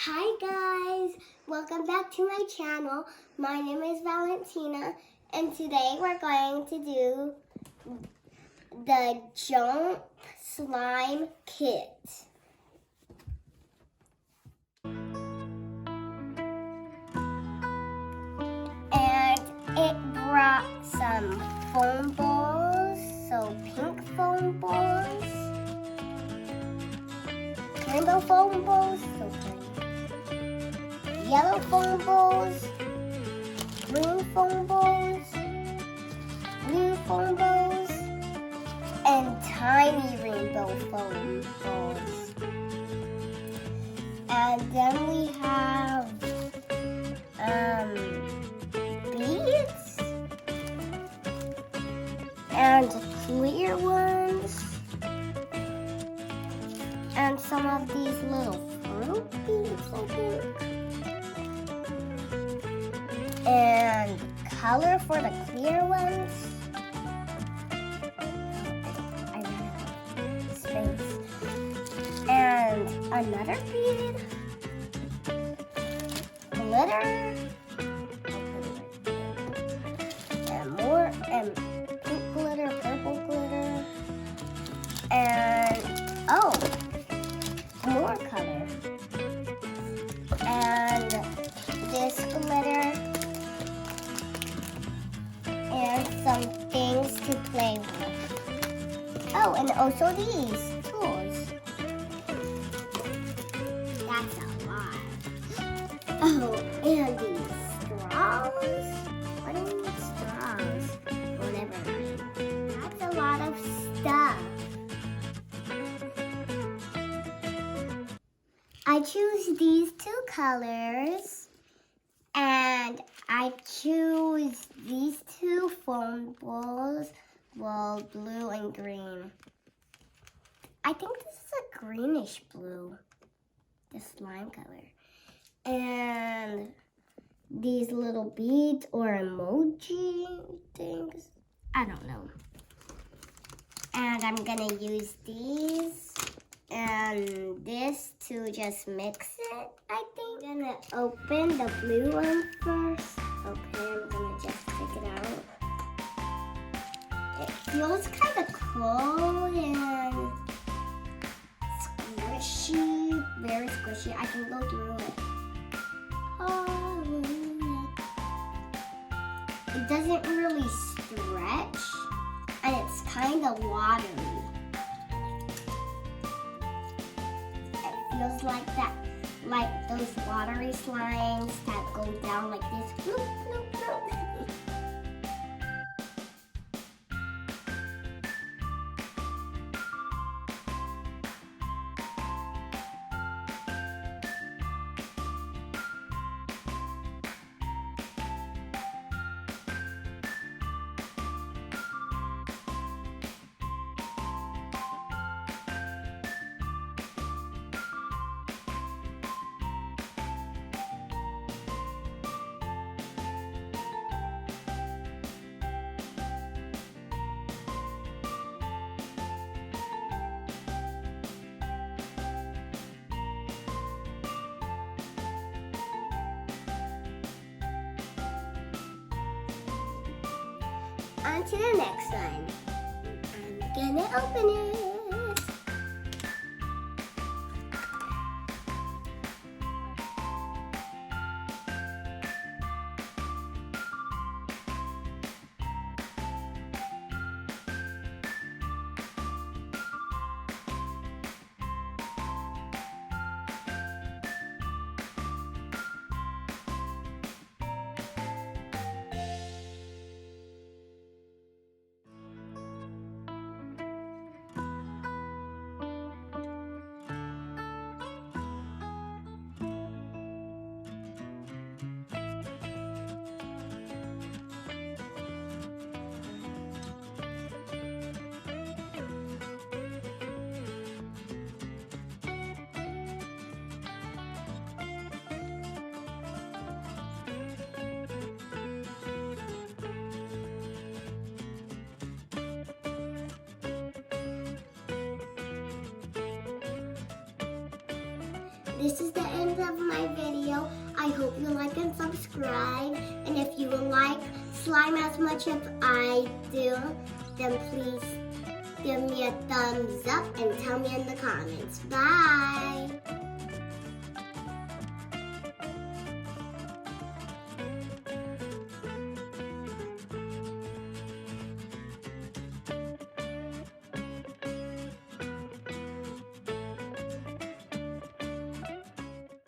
Hi guys, welcome back to my channel. My name is Valentina and today we're going to do the Jump Slime Kit. And it brought some foam balls, so pink foam balls, rainbow foam balls, so pretty, yellow foam balls, green foam balls, blue foam balls, and tiny rainbow foam balls. And then we have beads and clear ones and some of these little fruit beads, I think. And color for the clear ones. I ran out of space. And another bead. Glitter. And more, and pink glitter, purple glitter. And, oh, more color. And this glitter. And some things to play with. Oh, and also these tools. That's a lot. Oh, and these straws. What are these straws? Whatever. That's a lot of stuff. I choose these two colors. And I choose these two foam balls, well, blue and green. I think this is a greenish blue, the slime color. And these little beads or emoji things, I don't know. And I'm gonna use these and this to just mix it, I think. I'm gonna open the blue one first. Okay, I'm gonna just take it out. It feels kind of cold and squishy, very squishy. I can go through it. Hallelujah. It doesn't really stretch, and it's kind of watery. Feels like that, like those watery slimes that go down like this. Bloop, bloop, bloop. On to the next one. I'm gonna open it. this is the end of my video. I hope you like and subscribe. And if you like slime as much as I do, then please give me a thumbs up and tell me in the comments. Bye!